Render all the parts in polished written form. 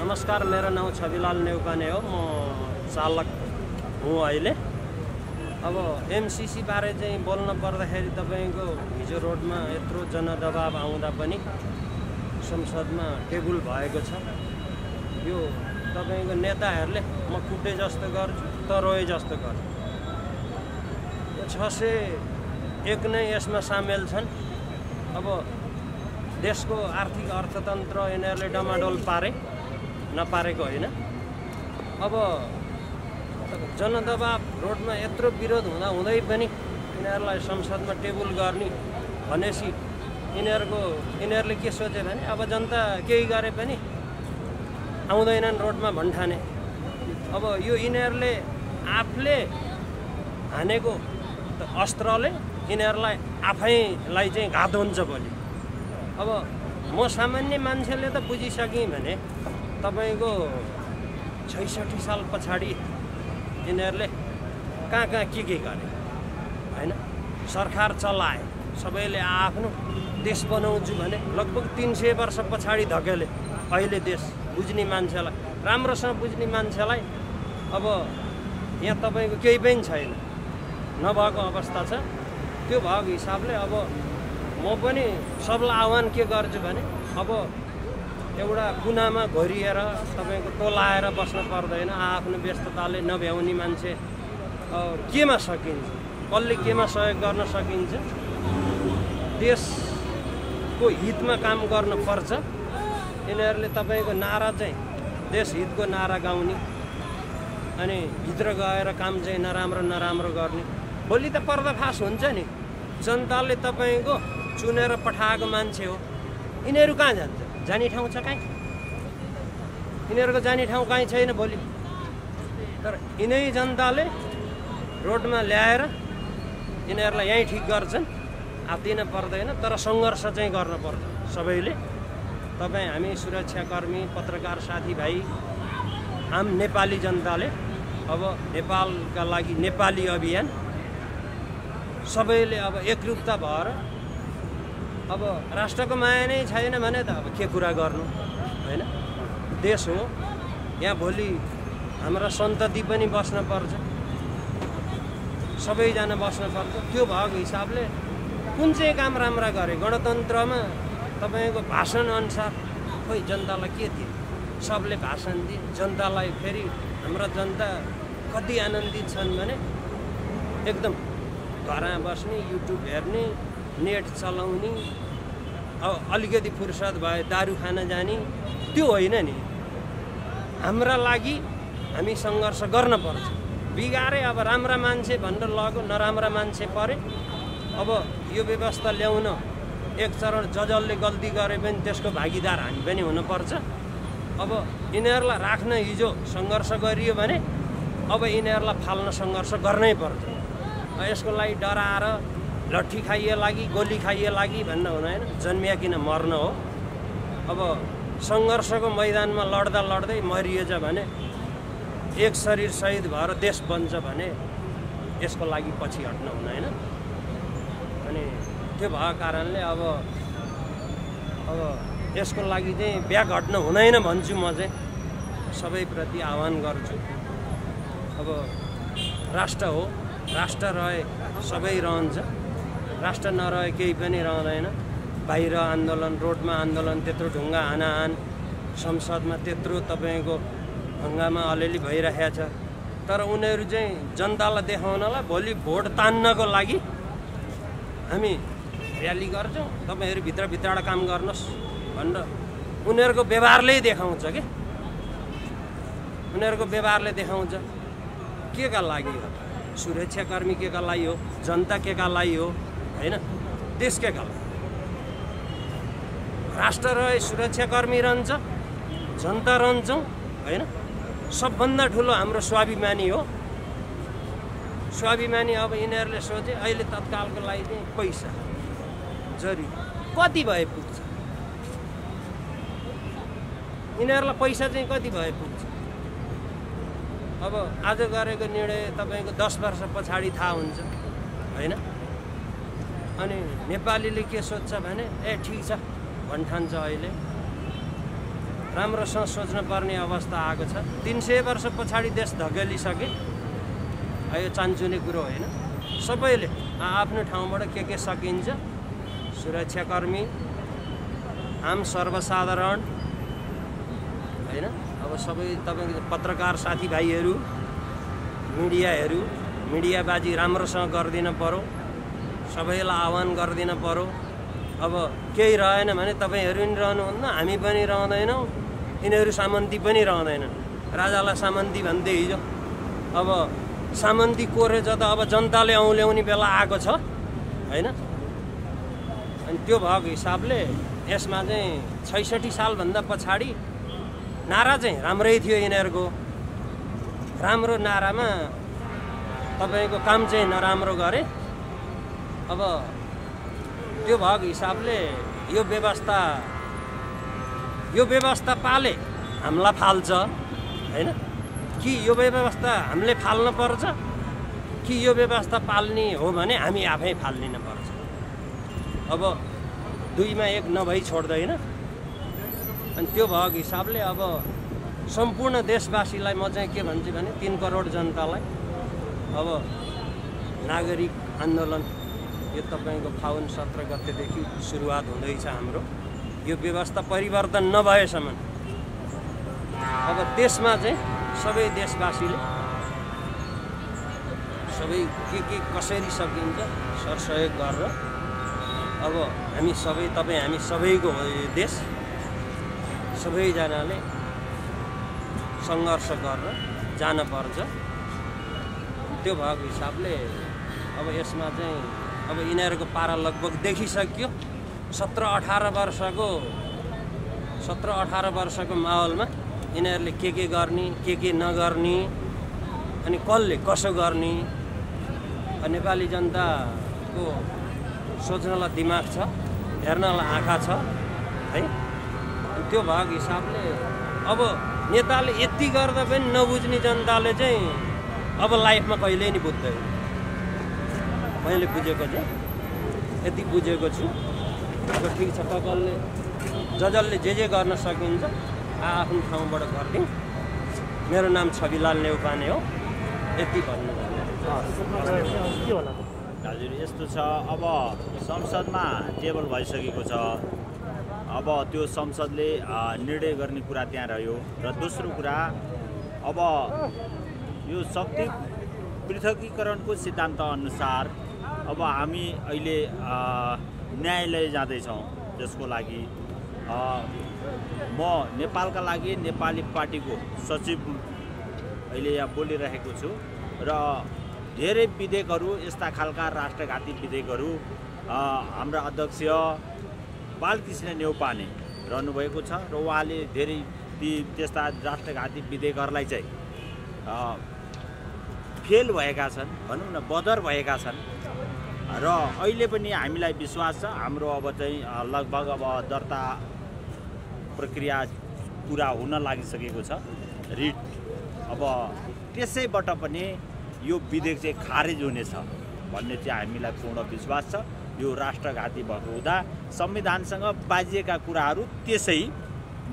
नमस्कार, मेरो नाम छविलाल नेउपाने हो। म चालक हुँ अहिले। अब एमसीसी बारे चाहिँ बोल्न पर्दाखेरि तपाईको हिजो रोडमा यत्रो जनदबाव आउँदा पनि संसदमा टेबुल भएको छ। यो तपाईको नेताहरूले म कुटे जस्तो गर्छु त रोए जस्तो गर्छु। 601 नै यसमा सामेल छन्। अब देशको आर्थिक अर्थतन्त्र यिनीहरूले डमाडोल पारे, नपारेको होइन। अब जनदबाव रोडमा यत्रो विरोध हुँदै पनि यिनीहरूलाई संसदमा टेबुल गर्ने भनेपछि यिनीहरूले के सोचे भने अब जनता केही गरे पनि आउँदैनन् रोडमा भन्ठाने। अब यो यिनीहरूले आफूले हानेको अस्त्रले यिनीहरूलाई आफैलाई चाहिँ घात हुन्छ भोलि। अब म सामान्य मान्छेले त बुझिसकेँ भने तपाईको 66 साल पछाडि यिनीहरूले कहाँ के गरे हैन। सरकार चलाए, सबैले आफ्नो देश बनाउँछु भने लगभग 300 वर्ष पछाडि धकेले। अहिले देश बुझ्ने मान्छेलाई, राम्रोसँग बुझ्ने मान्छेलाई अब यहाँ तपाईको केही पनि छैन, नभएको अवस्था छ। त्यो भएको हिसाबले अब म पनि सबलाई आह्वान के गर्छु भने अब एउटा कुनामा घोरिएर तपाईको टोलाएर बस्न पर्दैन। आफ्नो व्यस्तताले नभ्याउने मान्छे केमा सकिन्छ, कसले केमा सहयोग गर्न सकिन्छ, देशको हितमा काम गर्न पर्छ। यिनीहरूले तपाईको नारा चाहिँ देश हितको नारा गाउने अनि भित्र गएर काम चाहिँ नराम्रो गर्ने। भोलि त पर्दाफास हुन्छ नि। जनताले तपाईको चुनेर पठाएको मान्छे हो। यिनीहरू कहाँ जान्छ? जाने ठाउँ छ कहीँ? यिनीहरूको जाने ठाउँ कहीँ छैन भोलि। तर यिनै जनताले रोडमा ल्याएर यिनीहरूलाई यहीँ ठिक गर्छन्। आत्तिन पर्दैन, तर सङ्घर्ष चाहिँ गर्नुपर्छ सबैले। तपाईँ, हामी सुरक्षाकर्मी, पत्रकार साथीभाइ, आम नेपाली जनताले अब नेपालका लागि नेपाली अभियान सबैले अब एकरूपता भएर, अब राष्ट्रको माया नै छैन भने त अब के कुरा गर्नु हैन। देश हो, यहाँ भोलि हाम्रा सन्तति पनि बस्न पर्छ, सबैजना बस्न पर्छ। त्यो भएको हिसाबले कुन चाहिँ काम राम्रा गरे? गणतन्त्रमा तपाईको भाषण अनुसार खोइ जनतालाई के दिए? सबले भाषण दिए जनतालाई। फेरि हाम्रा जनता कति आनन्दित छन् भने एकदम घरमा बस्ने, युट्युब हेर्ने, नेट चलाउने, अब अलिकति फुर्सद भए दारू खान जाने, त्यो होइन नि। हाम्रा लागि हामी सङ्घर्ष गर्न पर्छ। बिगारे अब राम्रा मान्छे भनेर लग्यो, नराम्रा मान्छे परे। अब यो व्यवस्था ल्याउन एक चरण जजले गल्ती गरे पनि त्यसको भागीदार हामी पनि हुनुपर्छ। अब यिनीहरूलाई राख्न हिजो सङ्घर्ष गरियो भने अब यिनीहरूलाई फाल्न सङ्घर्ष गर्नै पर्छ। यसको लागि डराएर लट्ठी खाइए लागि, गोली खाइए लागि भन्न हुँदैन। जन्मिया किन मर्न हो। अब सङ्घर्षको मैदानमा लड्दा लड्दै मरिएछ भने, एक शरीर शहीद भएर देश बन्छ भने यसको लागि पछि हट्न हुँदैन। अनि त्यो भएको कारणले अब यसको लागि चाहिँ ब्याक हट्न हुँदैन भन्छु। म चाहिँ सबैप्रति आह्वान गर्छु। अब राष्ट्र हो, राष्ट्र रहे सबै रहन्छ, राष्ट्र नरहे केही पनि रहँदैन। बाहिर आन्दोलन, रोडमा आन्दोलन, त्यत्रो ढुङ्गा हानाहान, संसदमा त्यत्रो तपाईँको हङ्गामा अलिअलि भइरहेको छ। तर उनीहरू चाहिँ जनतालाई देखाउनलाई, भोलि भोट तान्नको लागि हामी र्याली गर्छौँ, तपाईँहरू भित्रबाट काम गर्नुहोस् भनेर उनीहरूको व्यवहारले देखाउँछ कि। उनीहरूको व्यवहारले देखाउँछ के का लागि हो। सुरक्षाकर्मी के का लागि हो, जनता के का लागि हो हैन, देश के का लागि। राष्ट्र रहे सुरक्षाकर्मी रहन्छ, जनता रहन्छौँ हैन। सबभन्दा ठुलो हाम्रो स्वाभिमानी हो। स्वाभिमानी अब यिनीहरूले सोचे अहिले तत्कालको लागि चाहिँ पैसा जरी कति भए पुग्छ? यिनीहरूलाई पैसा चाहिँ कति भए पुग्छ? अब आज गरेको निर्णय तपाईँको 10 वर्ष पछाडि थाहा हुन्छ हैन। अनि नेपालीले के सोध्छ भने ए ठिक छ भन्ठान्छ अहिले। राम्रोसँग सोच्नुपर्ने अवस्था आएको छ। 300 वर्ष पछाडि देश धकेलिसके। यो चान्चुने कुरो होइन। सबैले आफ्नो ठाउँबाट के सकिन्छ, सुरक्षाकर्मी, आम सर्वसाधारण होइन, अब सबै तपाईँको पत्रकार साथीभाइहरू, मिडियाबाजी राम्रोसँग गरिदिन पर्यो, सबैलाई आह्वान गरिदिन पर्यो। अब केही रहेन भने तपाईँहरू पनि रहनुहुन्न, हामी पनि रहँदैनौँ, यिनीहरू सामन्ती पनि रहँदैनन्। राजालाई सामन्ती भन्दै हिजो, अब सामन्ती कोरेछ त अब जनताले औँल्याउने बेला आएको छ होइन। अनि त्यो भएको हिसाबले यसमा चाहिँ 66 सालभन्दा पछाडि नारा चाहिँ राम्रै थियो यिनीहरूको। राम्रो नारामा तपाईँको काम चाहिँ नराम्रो गरे। अब त्यो भएको हिसाबले यो व्यवस्था पाले हामीलाई फाल्छ होइन, कि यो व्यवस्था हामीले फाल्न पर्छ, कि यो व्यवस्था पाल्ने हो भने हामी आफै फाल्लिन पर्छ। अब दुईमा एक नभई छोड्दैन। अनि त्यो भएको हिसाबले अब सम्पूर्ण देशवासीलाई म चाहिँ के भन्छु भने 3 करोड जनतालाई अब नागरिक आन्दोलन यो तपाईँको फागुन 17 गतेदेखि सुरुवात हुँदैछ हाम्रो। यो व्यवस्था परिवर्तन नभएसम्म अब देशमा चाहिँ सबै देशवासीले सबै के कसरी सकिन्छ सरसहयोग गरेर अब हामी सबै हामी सबैको देश, सबैजनाले सङ्घर्ष गरेर जानुपर्छ। त्यो भएको हिसाबले अब यसमा चाहिँ अब यिनीहरूको पारा लगभग देखिसक्यो। 17-18 वर्षको माहौलमा यिनीहरूले के गर्ने, के नगर्ने, अनि कसले कसो गर्ने, नेपाली जनताको सोच्नलाई दिमाग छ, हेर्नलाई आँखा छ है। त्यो भएको हिसाबले अब नेताले यति गर्दा पनि नबुझ्ने जनताले चाहिँ अब लाइफमा कहिल्यै नि बुझ्दैन। मैले बुझेको चाहिँ यति बुझेको छु। अब ठिक छ, तपाईँले जसले जे गर्न सकिन्छ आफ्नो ठाउँबाट गरिदिउँ। मेरो नाम छविलाल नेउपाने हो, यति भन्नु। हजुर, यस्तो छ, अब संसदमा टेबल भइसकेको छ। अब त्यो संसदले निर्णय गर्ने कुरा त्यहाँ रह्यो। र दोस्रो कुरा, अब यो शक्ति पृथकीकरणको सिद्धान्त अनुसार अब हामी अहिले न्यायालय जाँदैछौँ। त्यसको लागि म नेपालका लागि नेपाली पार्टीको सचिव अहिले यहाँ बोलिरहेको छु। र धेरै विधेयकहरू, यस्ता खालका राष्ट्रघाती विधेयकहरू हाम्रा अध्यक्ष बालकृष्ण नेउपाने रहनुभएको छ। र उहाँले धेरै त्यस्ता राष्ट्रघाती विधेयकहरूलाई चाहिँ फेल भएका छन्, भनौँ न बदर भएका छन्। र अहिले पनि हामीलाई विश्वास छ हाम्रो अब चाहिँ लगभग अब दर्ता प्रक्रिया पुरा हुन लागिसकेको छ, रिट। अब त्यसैबाट पनि यो विधेयक चाहिँ खारेज हुनेछ भन्ने चाहिँ हामीलाई पूर्ण विश्वास छ। यो राष्ट्रघाती भएको हुँदा संविधानसँग बाजिएका कुराहरू त्यसै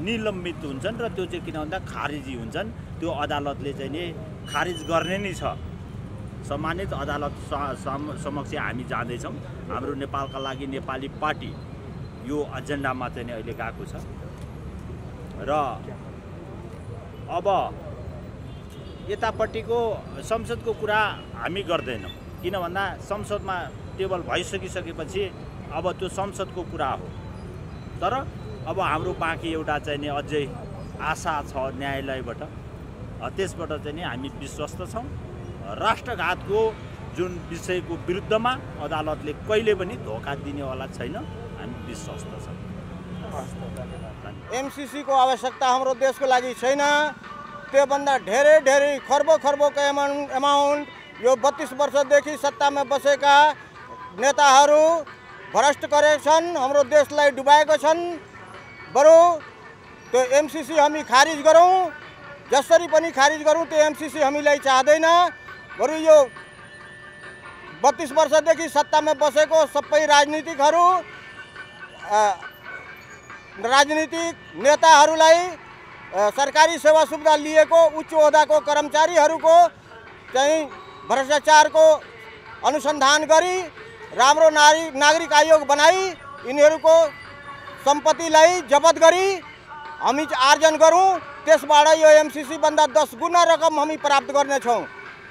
निलम्बित हुन्छन् र त्यो चाहिँ किन भन्दा खारिजी हुन्छन्। त्यो अदालतले चाहिँ नि खारिज गर्ने नै छ। सम्मानित अदालत समक्ष हामी जाँदैछौँ। हाम्रो नेपालका लागि नेपाली पार्टी यो एजेन्डामा चाहिँ अहिले गएको छ। र अब यतापट्टिको संसदको कुरा हामी गर्दैनौँ, किन भन्दा संसदमा टेबल भइसकिसकेपछि अब त्यो संसदको कुरा हो। तर अब हाम्रो बाँकी एउटा चाहिँ नि अझै आशा छ न्यायालयबाट। त्यसबाट चाहिँ नि हामी विश्वस्त छौँ। राष्ट्रघातको जुन विषयको विरुद्धमा अदालतले कहिले पनि धोका दिनेवाला छैन, हामी विश्वस्त छौँ। एमसीसीको आवश्यकता हाम्रो देशको लागि छैन। त्योभन्दा धेरै खर्बको एमाउन्ट यो 32 वर्षदेखि सत्तामा बसेका नेताहरू भ्रष्ट गरेका छन्, हाम्रो देशलाई डुबाएका छन्। बरु त्यो एमसीसी हामी खारिज गरौँ, जसरी पनि खारिज गरौँ। त्यो एमसीसी हामीलाई चाहदैन। बरु यो 32 वर्षदेखि सत्तामा बसेको सबै राजनीतिक नेताहरूलाई सरकारी सेवा सुविधा लिएको उच्च ओहदाको कर्मचारीहरूको चाहिँ भ्रष्टाचारको अनुसन्धान गरी राम्रो नागरिक आयोग बनाई यिनीहरूको सम्पत्तिलाई जफत गरी हामी आर्जन गरौँ। त्यसबाट यो एमसीसी भन्दा 10 गुना रकम हामी प्राप्त गर्नेछौँ।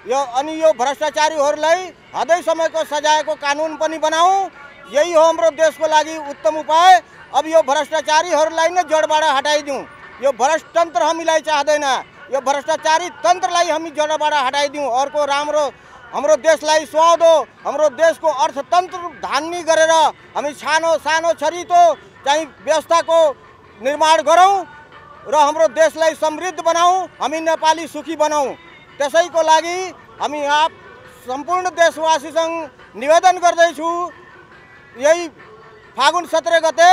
यो भ्रष्टाचारीहरूलाई हदै समयको सजायको कानुन पनि बनाऊँ। यही हो हाम्रो देशको लागि उत्तम उपाय। अब यो भ्रष्टाचारीहरूलाई नै जडबाट हटाइदिउँ। यो भ्रष्ट तन्त्र हामीलाई चाहदैन। यो भ्रष्टाचारी तन्त्रलाई हामी जडबाट हटाइदिउँ। अर्को राम्रो हाम्रो देशलाई सुहाउँदो हाम्रो देशको अर्थतन्त्र धान्नी गरेर हामी सानो सानो छरितो चाहिँ व्यवस्थाको निर्माण गरौँ र हाम्रो देशलाई समृद्ध बनाऊँ। हामी नेपाली सुखी बनाऊँ। त्यसैको लागि हामी आप सम्पूर्ण देशवासीसँग निवेदन गर्दैछु। यही फागुन 17 गते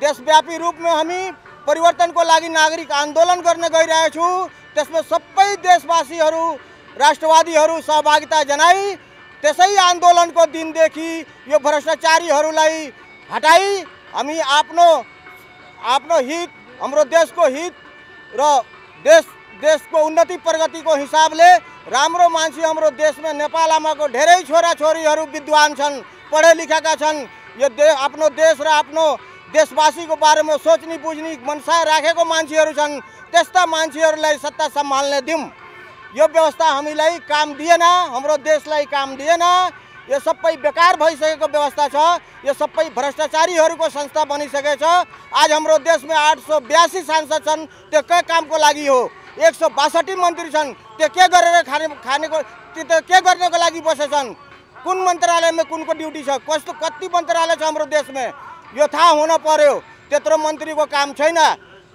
देशव्यापी रूपमा हामी परिवर्तनको लागि नागरिक आन्दोलन गर्न गइरहेछौँ। त्यसमा सबै देशवासीहरू राष्ट्रवादीहरू सहभागिता जनाई त्यसै आन्दोलनको दिनदेखि यो भ्रष्टाचारीहरूलाई हटाई हामी आफ्नो हित हाम्रो देशको हित र देशको उन्नति प्रगतिको हिसाबले राम्रो मान्छे हाम्रो देशमा नेपाल आमाको धेरै छोराछोरीहरू विद्वान छन्, पढे लेखेका छन्। यो आफ्नो देश र आफ्नो देशवासीको बारेमा सोच्ने बुझ्ने मनसा राखेको मान्छेहरू छन्। त्यस्ता मान्छेहरूलाई सत्ता सम्हाल्न दिउँ। यो व्यवस्था हामीलाई काम दिएन, हाम्रो देशलाई काम दिएन। यो सबै बेकार भइसकेको व्यवस्था छ। यो सबै भ्रष्टाचारीहरूको संस्था बनिसकेछ। आज हाम्रो देशमा 882 सांसद छन्। त्यो के कामको लागि हो? 162 मन्त्री छन्। त्यो के गरेर खानेको त्यो के गर्नको लागि बसेछन्? कुन मन्त्रालयमा कुनको ड्युटी छ? कति मन्त्रालय छ हाम्रो देशमा? यो थाहा हुन पर्यो। त्यत्रो मन्त्रीको काम छैन।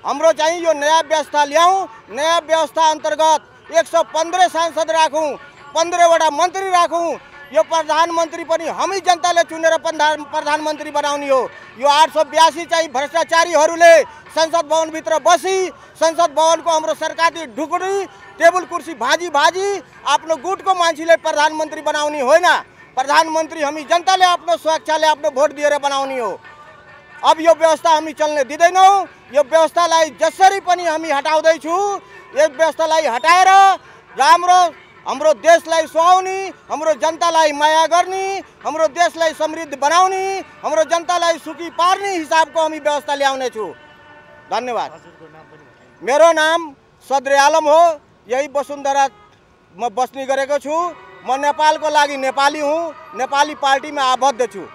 हाम्रो चाहिँ यो नयाँ व्यवस्था ल्याउँ। नयाँ व्यवस्था अन्तर्गत 115 सांसद राखौँ, 15वटा मन्त्री राखौँ। यो प्रधानमन्त्री पनि हामी जनताले चुनेर प्रधानमन्त्री बनाउने हो। यो 882 चाहिँ भ्रष्टाचारीहरूले संसद भवनभित्र बसी संसद भवनको हाम्रो सरकारी ढुकुरी टेबल कुर्सी भाजी आफ्नो गुटको मान्छेले प्रधानमन्त्री बनाउने होइन। प्रधानमन्त्री हामी जनताले आफ्नो स्वेच्छाले आफ्नो भोट दिएर बनाउने हो। अब यो व्यवस्था हामी चल्न दिँदैनौँ। यो व्यवस्थालाई जसरी पनि हामी हटाउँदैछु। यो व्यवस्थालाई हटाएर राम्रो हाम्रो देशलाई सुहाउने, हाम्रो जनतालाई माया गर्ने, हाम्रो देशलाई समृद्ध बनाउने, हाम्रो जनतालाई सुखी पार्ने हिसाबको हामी व्यवस्था ल्याउनेछु। धन्यवाद। मेरो नाम सदरे आलम हो। यही वसुन्धरा म बस्ने गरेको छु। म नेपालको लागि नेपाली हुँ। नेपाली पार्टीमा आबद्ध छु।